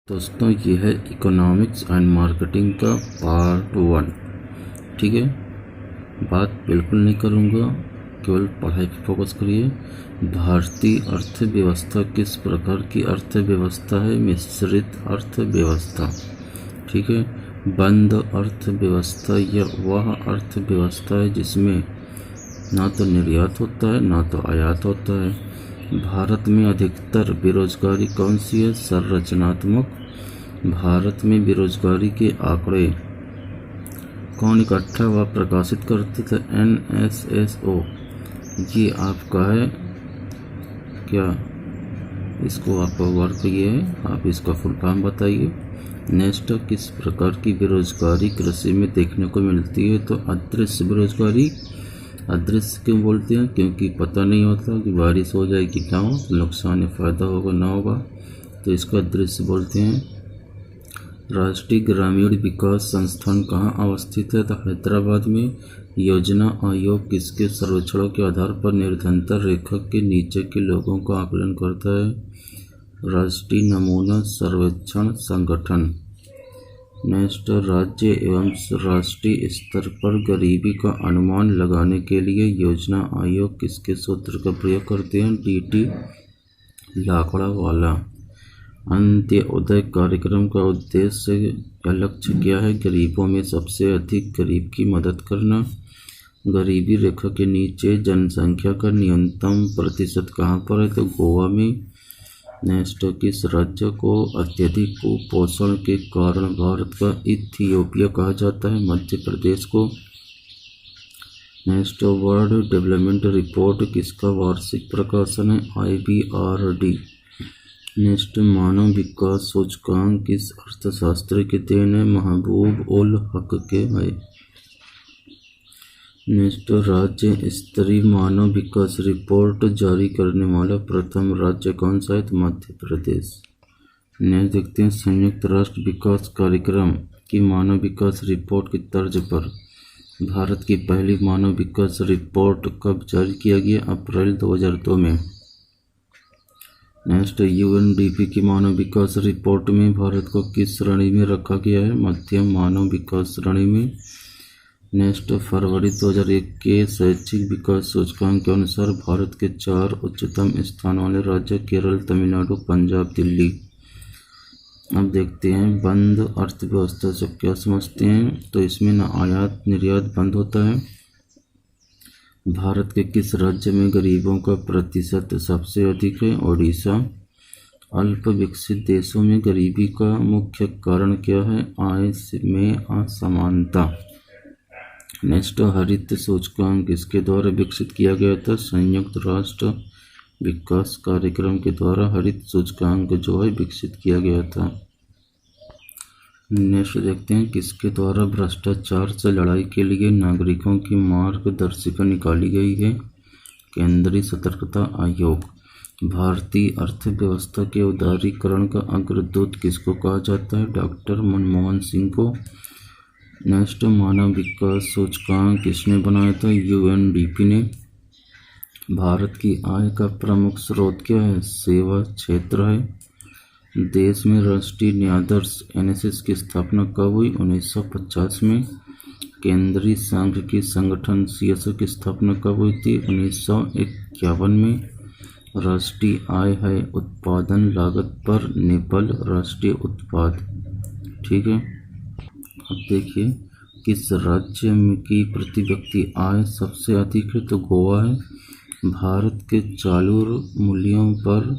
दोस्तों ये है इकोनॉमिक्स एंड मार्केटिंग का पार्ट 1। ठीक है, बात बिल्कुल नहीं करूँगा, केवल पढ़ाई पर फोकस करिए। भारतीय अर्थव्यवस्था किस प्रकार की अर्थव्यवस्था है? मिश्रित अर्थव्यवस्था। ठीक है, बंद अर्थव्यवस्था या वह अर्थव्यवस्था है जिसमें ना तो निर्यात होता है ना तो आयात होता है। भारत में अधिकतर बेरोजगारी कौन सी है? संरचनात्मक। भारत में बेरोजगारी के आंकड़े कौन इकट्ठा व प्रकाशित करते थे? NSSO। ये आपका है क्या? इसको आप वर्क ये है, आप इसका फुल फॉर्म बताइए। नेक्स्ट, किस प्रकार की बेरोजगारी कृषि में देखने को मिलती है? तो अदृश्य बेरोजगारी। अदृश्य क्यों बोलते हैं? क्योंकि पता नहीं होता कि बारिश हो जाएगी क्या हो, नुकसान या फ़ायदा होगा ना होगा, तो इसको अदृश्य बोलते हैं। राष्ट्रीय ग्रामीण विकास संस्थान कहाँ अवस्थित है? तो हैदराबाद में। योजना आयोग किसके सर्वेक्षणों के आधार पर निर्धनता रेखा के नीचे के लोगों का आकलन करता है? राष्ट्रीय नमूना सर्वेक्षण संगठन। नेक्स्ट, राज्य एवं राष्ट्रीय स्तर पर गरीबी का अनुमान लगाने के लिए योजना आयोग किसके सूत्र का प्रयोग करते हैं? DT लाकड़ावाला। अंत्योदय कार्यक्रम का उद्देश्य या लक्ष्य क्या है? गरीबों में सबसे अधिक गरीब की मदद करना। गरीबी रेखा के नीचे जनसंख्या का न्यूनतम प्रतिशत कहाँ पर है? तो गोवा में। नेक्स्ट, किस राज्य को अत्यधिक कुपोषण के कारण भारत का इथियोपिया कहा जाता है? मध्य प्रदेश को। नेक्स्ट, वर्ल्ड डेवलपमेंट रिपोर्ट किसका वार्षिक प्रकाशन है? IBRD। नेक्स्ट, मानव विकास सूचकांक किस अर्थशास्त्री की देन है? महबूब उल हक के है। नेक्स्ट, राज्य स्तरीय मानव विकास रिपोर्ट जारी करने वाला प्रथम राज्य कौन सा है? तो मध्य प्रदेश। नेक्स्ट देखते हैं, संयुक्त राष्ट्र विकास कार्यक्रम की मानव विकास रिपोर्ट की तर्ज पर भारत की पहली मानव विकास रिपोर्ट कब जारी किया गया? अप्रैल 2002 में। नेक्स्ट, UNDP की मानव विकास रिपोर्ट में भारत को किस श्रेणी में रखा गया है? मध्यम मानव विकास श्रेणी में। नेक्स्ट, फरवरी 2001 के शैक्षिक विकास सूचकांक के अनुसार भारत के 4 उच्चतम स्थान वाले राज्य केरल, तमिलनाडु, पंजाब, दिल्ली। अब देखते हैं बंद अर्थव्यवस्था से क्या समझते हैं। तो इसमें ना आयात निर्यात बंद होता है। भारत के किस राज्य में गरीबों का प्रतिशत सबसे अधिक है? ओडिशा। अल्प विकसित देशों में गरीबी का मुख्य कारण क्या है? आय में असमानता। नेक्स्ट, हरित सूचकांक किसके द्वारा विकसित किया गया था? संयुक्त राष्ट्र विकास कार्यक्रम के द्वारा हरित सूचकांक जो है विकसित किया गया था। नेक्स्ट देखते हैं, किसके द्वारा भ्रष्टाचार से लड़ाई के लिए नागरिकों की मार्गदर्शिका निकाली गई है? केंद्रीय सतर्कता आयोग। भारतीय अर्थव्यवस्था के उदारीकरण का अग्रदूत किसको कहा जाता है? डॉक्टर मनमोहन सिंह को। नेक्स्ट, मानव विकास सूचकांक किसने बनाया था? UNDP ने। भारत की आय का प्रमुख स्रोत क्या है? सेवा क्षेत्र है। देश में राष्ट्रीय न्यायाधीश NSS की स्थापना कब हुई? 1950 में। केंद्रीय सांख्यिकी संगठन CSO की स्थापना कब हुई थी? 1951 में। राष्ट्रीय आय है उत्पादन लागत पर निपल राष्ट्रीय उत्पाद। ठीक है, अब देखिए, किस राज्य की प्रति व्यक्ति आय सबसे अधिक है? तो गोवा है। भारत के चालू मूल्यों पर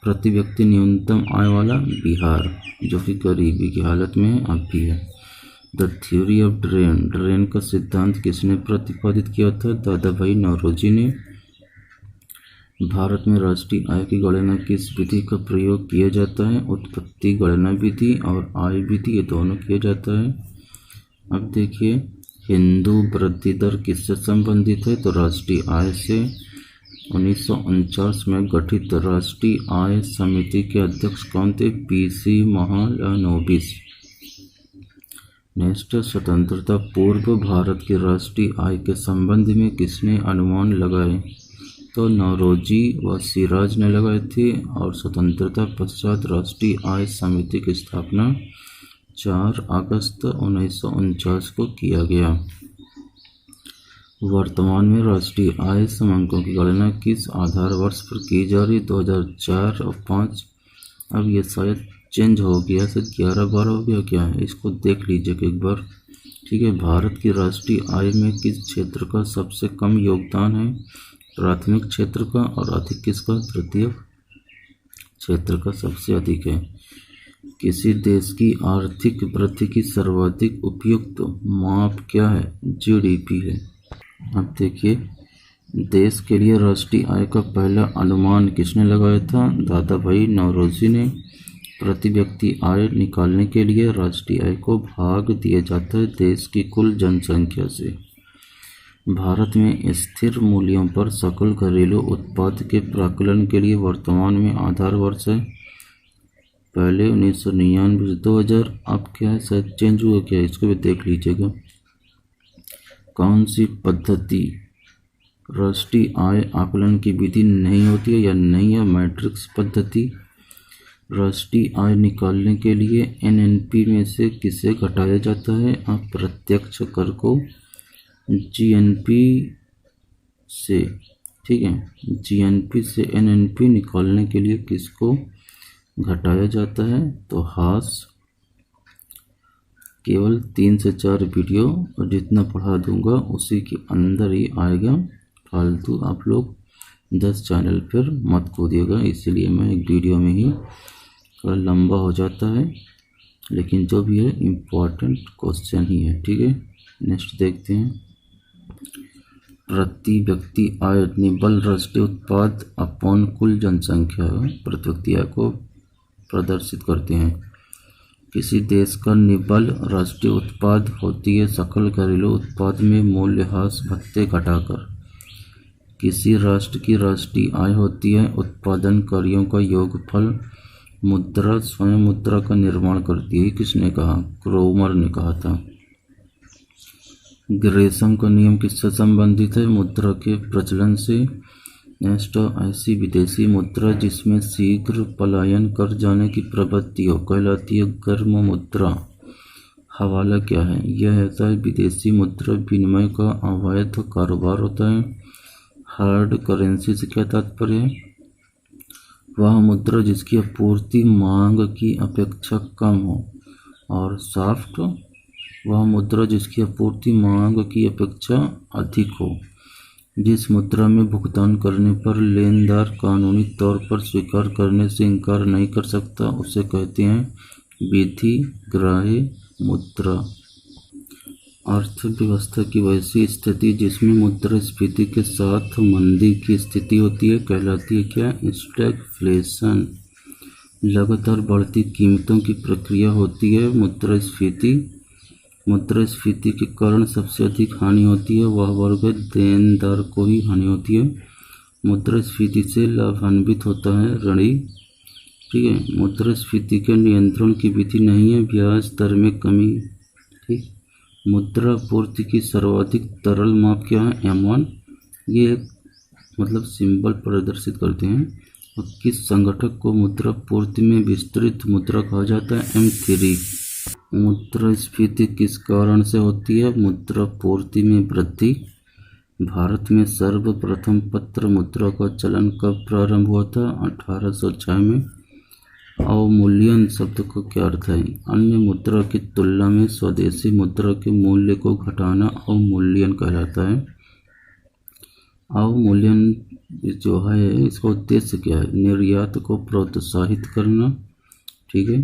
प्रति व्यक्ति न्यूनतम आय वाला बिहार, जो कि गरीबी की हालत में है, अब भी है। The theory of drain. Drain का सिद्धांत किसने प्रतिपादित किया था? दादा भाई नौरोजी ने। भारत में राष्ट्रीय आय की गणना किस विधि का प्रयोग किया जाता है? उत्पत्ति गणना विधि और आय विधि, ये दोनों किया जाता है। अब देखिए, हिंदू वृद्धि दर किससे संबंधित है? तो राष्ट्रीय आय से। 1949 में गठित राष्ट्रीय आय समिति के अध्यक्ष कौन थे? PC महालनोबिस। नेक्स्ट, स्वतंत्रता पूर्व भारत की राष्ट्रीय आय के संबंध में किसने अनुमान लगाए? तो नौरोजी व सिराज ने लगाए थे। और स्वतंत्रता पश्चात राष्ट्रीय आय समिति की स्थापना 4 अगस्त 1949 को किया गया। वर्तमान में राष्ट्रीय आय समंकों की गणना किस आधार वर्ष पर की जा रही? 2004 और 5। अब ये शायद चेंज हो गया, शायद 11-12 हो गया क्या है, इसको देख लीजिए एक बार। ठीक है, भारत की राष्ट्रीय आय में किस क्षेत्र का सबसे कम योगदान है? प्राथमिक क्षेत्र का। और अधिक किसका? तृतीय क्षेत्र का सबसे अधिक है। किसी देश की आर्थिक वृद्धि की सर्वाधिक उपयुक्त माप क्या है? जीडीपी है। अब देखिए, देश के लिए राष्ट्रीय आय का पहला अनुमान किसने लगाया था? दादा भाई नौरोजी ने। प्रति व्यक्ति आय निकालने के लिए राष्ट्रीय आय को भाग दिया जाता है देश की कुल जनसंख्या से। भारत में स्थिर मूल्यों पर सकल घरेलू उत्पाद के प्राकलन के लिए वर्तमान में आधार वर्ष है पहले 1999 से 2000। अब क्या है, शायद चेंज हुआ क्या, इसको भी देख लीजिएगा। कौन सी पद्धति राष्ट्रीय आय आकलन की विधि नहीं होती है या नहीं है? मैट्रिक्स पद्धति। राष्ट्रीय आय निकालने के लिए एनएनपी में से किसे घटाया जाता है? अप्रत्यक्ष कर को जीएनपी से। ठीक है, जीएनपी से एनएनपी निकालने के लिए किसको घटाया जाता है? तो हास। केवल 3 से 4 वीडियो और जितना पढ़ा दूंगा उसी के अंदर ही आएगा, फालतू आप लोग 10 चैनल पर मत कूदिएगा। इसीलिए मैं एक वीडियो में ही थोड़ा लंबा हो जाता है, लेकिन जो भी है इम्पोर्टेंट क्वेश्चन ही है। ठीक है, नेक्स्ट देखते हैं। प्रति व्यक्ति आय निबल राष्ट्रीय उत्पाद अपॉन कुल जनसंख्या प्रति व्यक्ति आय को प्रदर्शित करते हैं। किसी देश का निबल राष्ट्रीय उत्पाद होती है सकल घरेलू उत्पाद में मूल्यह्रास भत्ते घटाकर। किसी राष्ट्र की राष्ट्रीय आय होती है उत्पादन कार्यों का योगफल। मुद्रा स्वयं मुद्रा का निर्माण करती है। किसने कहा? क्रोमर ने कहा था। ग्रेशम का नियम किससे संबंधित है? मुद्रा के प्रचलन से। नेक्स्ट, ऐसी विदेशी मुद्रा जिसमें शीघ्र पलायन कर जाने की प्रवृत्ति हो कहलाती है गर्म मुद्रा। हवाला क्या है? यह होता है विदेशी मुद्रा विनिमय का अवैध कारोबार होता है। हार्ड करेंसी से क्या तात्पर्य है? वह मुद्रा जिसकी आपूर्ति मांग की अपेक्षा कम हो। और सॉफ्ट, वह मुद्रा जिसकी आपूर्ति मांग की अपेक्षा अधिक हो। जिस मुद्रा में भुगतान करने पर लेनदार कानूनी तौर पर स्वीकार करने से इनकार नहीं कर सकता उसे कहते हैं विधिग्राह्य मुद्रा। अर्थव्यवस्था की वैसी स्थिति जिसमें मुद्रास्फीति के साथ मंदी की स्थिति होती है कहलाती है क्या? स्टैगफ्लेशन। लगातार बढ़ती कीमतों की प्रक्रिया होती है मुद्रास्फीति। मुद्रास्फीति के कारण सबसे अधिक हानि होती है वह वर्ग है देनदार को ही हानि होती है। मुद्रास्फीति से लाभान्वित होता है ऋणी। ठीक है, मुद्रास्फीति के नियंत्रण की विधि नहीं है ब्याज दर में कमी। ठीक, मुद्रा पूर्ति की सर्वाधिक तरल माप क्या है? M1। ये मतलब सिंबल प्रदर्शित करते हैं। और किस संगठक को मुद्रा पूर्ति में विस्तृत मुद्रा कहा जाता है? M3। मुद्रास्फीति किस कारण से होती है? मुद्रा पूर्ति में वृद्धि। भारत में सर्वप्रथम पत्र मुद्रा का चलन कब प्रारंभ हुआ था? 1806 में। अवमूल्यन शब्द का क्या अर्थ है? अन्य मुद्रा की तुलना में स्वदेशी मुद्रा के मूल्य को घटाना अवमूल्यन कहलाता है। अवमूल्यन जो है इसका उद्देश्य क्या है? निर्यात को प्रोत्साहित करना। ठीक है,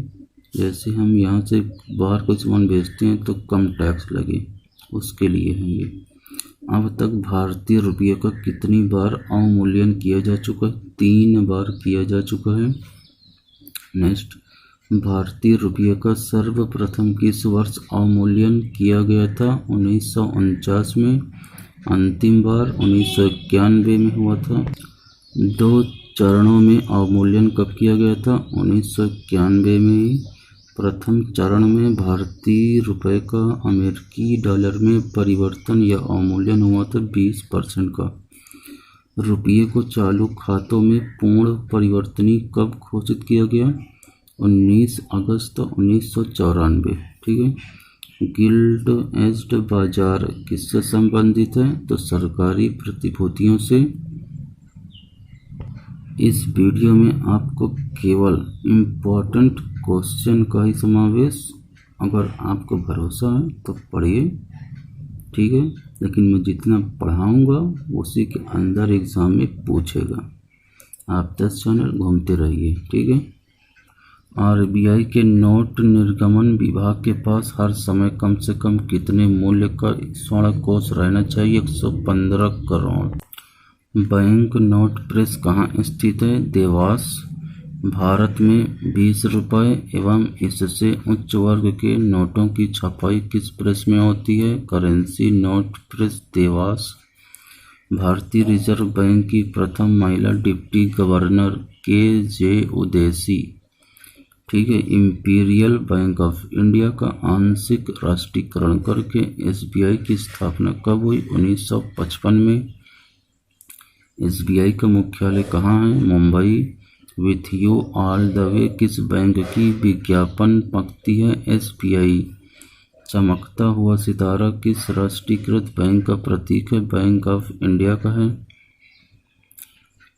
जैसे हम यहाँ से बाहर कोई सामान बेचते हैं तो कम टैक्स लगे, उसके लिए है ये। अब तक भारतीय रुपये का कितनी बार अवमूल्यन किया जा चुका है? 3 बार किया जा चुका है। नेक्स्ट, भारतीय रुपये का सर्वप्रथम किस वर्ष अवमूल्यन किया गया था? 1949 में। अंतिम बार 1991 में हुआ था। 2 चरणों में अवमूल्यन कब किया गया था? 1991 में ही। प्रथम चरण में भारतीय रुपये का अमेरिकी डॉलर में परिवर्तन या अवमूल्यन हुआ था 20% का। रुपये को चालू खातों में पूर्ण परिवर्तनीय कब घोषित किया गया? 19 अगस्त 1994। ठीक है। गिल्ड एज्ड बाजार किससे संबंधित है? तो सरकारी प्रतिभूतियों से। इस वीडियो में आपको केवल इम्पोर्टेंट क्वेश्चन का ही समावेश, अगर आपको भरोसा है तो पढ़िए। ठीक है, लेकिन मैं जितना पढ़ाऊँगा उसी के अंदर एग्ज़ाम में पूछेगा। आप 10 चैनल घूमते रहिए। ठीक है। आरबीआई के नोट निर्गमन विभाग के पास हर समय कम से कम कितने मूल्य का स्वर्ण कोष रहना चाहिए? 115 करोड़। बैंक नोट प्रेस कहाँ स्थित है? देवास। भारत में 20 रुपये एवं इससे उच्च वर्ग के नोटों की छपाई किस प्रेस में होती है? Currency note press, Dewas. भारतीय रिजर्व बैंक की प्रथम महिला डिप्टी गवर्नर के.जे. उदेसी। ठीक है। इंपीरियल बैंक ऑफ इंडिया का आंशिक राष्ट्रीयकरण करके एसबीआई की स्थापना कब हुई? 1955 में। एसबीआई का मुख्यालय कहाँ है? Mumbai. With you all the way किस बैंक की विज्ञापन पंक्ति है? एसबीआई। चमकता हुआ सितारा किस राष्ट्रीयकृत बैंक का प्रतीक है? बैंक ऑफ इंडिया का है।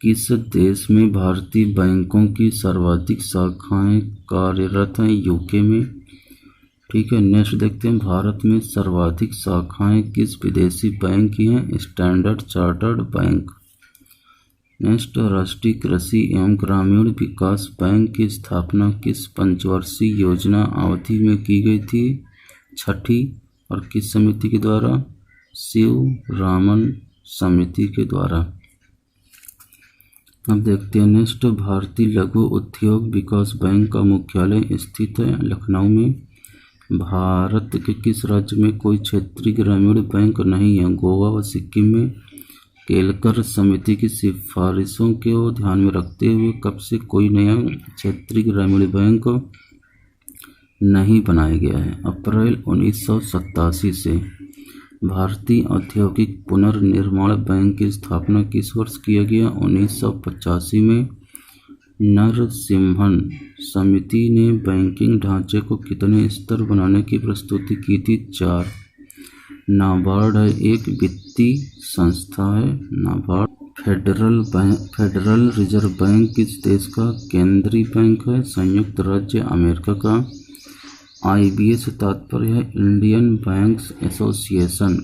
किस देश में भारतीय बैंकों की सर्वाधिक शाखाएं कार्यरत हैं? यूके में। ठीक है। नेक्स्ट देखते हैं, भारत में सर्वाधिक शाखाएं किस विदेशी बैंक की हैं? Standard chartered bank. नेक्स्ट, राष्ट्रीय कृषि एवं ग्रामीण विकास बैंक की स्थापना किस पंचवर्षीय योजना अवधि में की गई थी? छठी। और किस समिति के द्वारा? शिवरामन समिति के द्वारा। अब देखते हैं नेक्स्ट, भारतीय लघु उद्योग विकास बैंक का मुख्यालय स्थित है लखनऊ में। भारत के किस राज्य में कोई क्षेत्रीय ग्रामीण बैंक नहीं है? गोवा व सिक्किम में। केलकर समिति की सिफारिशों को ध्यान में रखते हुए कब से कोई नया क्षेत्रीय ग्रामीण बैंक नहीं बनाया गया है? अप्रैल 1987 से। भारतीय औद्योगिक पुनर्निर्माण बैंक की स्थापना किस वर्ष किया गया? 1985 में। नरसिम्हन समिति ने बैंकिंग ढांचे को कितने स्तर बनाने की प्रस्तुति की थी? 4। नाबार्ड है एक वित्तीय संस्था है। नाबार्ड। फेडरल रिजर्व बैंक किस देश का केंद्रीय बैंक है? संयुक्त राज्य अमेरिका का। आईबीए से तात्पर्य है इंडियन बैंक्स एसोसिएशन।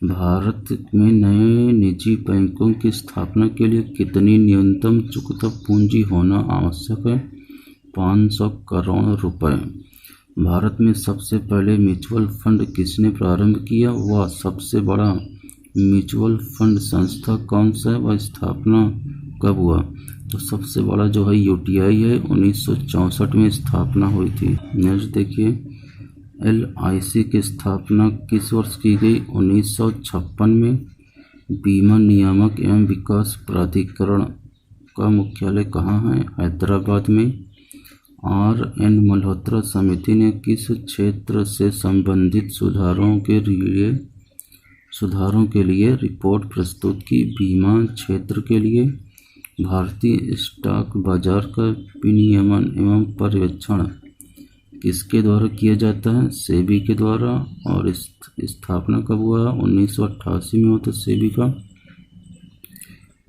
भारत में नए निजी बैंकों की स्थापना के लिए कितनी न्यूनतम चुकता पूंजी होना आवश्यक है? 500 करोड़ रुपए। भारत में सबसे पहले म्यूचुअल फंड किसने प्रारंभ किया? वह सबसे बड़ा म्यूचुअल फंड संस्था कौन सा है? वह स्थापना कब हुआ? तो सबसे बड़ा जो है यूटीआई है, 1964 में स्थापना हुई थी। नेक्स्ट देखिए, एलआईसी की स्थापना किस वर्ष की गई? 1956 में। बीमा नियामक एवं विकास प्राधिकरण का मुख्यालय कहाँ है? हैदराबाद में। आर.एन. मल्होत्रा समिति ने किस क्षेत्र से संबंधित सुधारों के लिए रिपोर्ट प्रस्तुत की? बीमा क्षेत्र के लिए। भारतीय स्टॉक बाजार का विनियमन एवं पर्यवेक्षण किसके द्वारा किया जाता है? सेबी के द्वारा। और स्थापना कब हुआ? 1988 में होता सेबी का।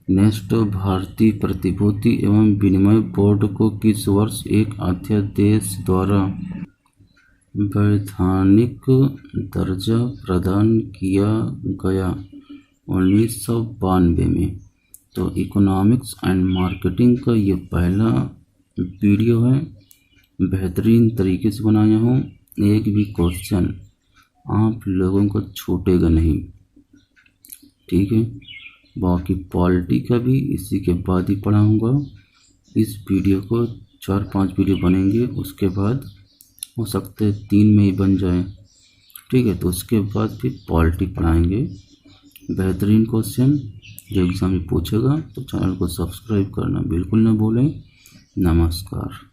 नेक्स्ट, भारतीय प्रतिभूति एवं विनिमय बोर्ड को किस वर्ष एक अध्यादेश द्वारा वैधानिक दर्जा प्रदान किया गया? 1992 में। तो इकोनॉमिक्स एंड मार्केटिंग का ये पहला वीडियो है, बेहतरीन तरीके से बनाया हूँ। एक भी क्वेश्चन आप लोगों को छूटेगा नहीं। ठीक है। बाकी पॉलिटी का भी इसी के बाद ही पढ़ाऊँगा। इस वीडियो को 4-5 वीडियो बनेंगे, उसके बाद हो सकते है 3 में ही बन जाए। ठीक है। तो उसके बाद फिर पॉलिटी पढ़ाएंगे। बेहतरीन क्वेश्चन जो एग्ज़ाम में पूछेगा, तो चैनल को सब्सक्राइब करना बिल्कुल ना भूलें। नमस्कार।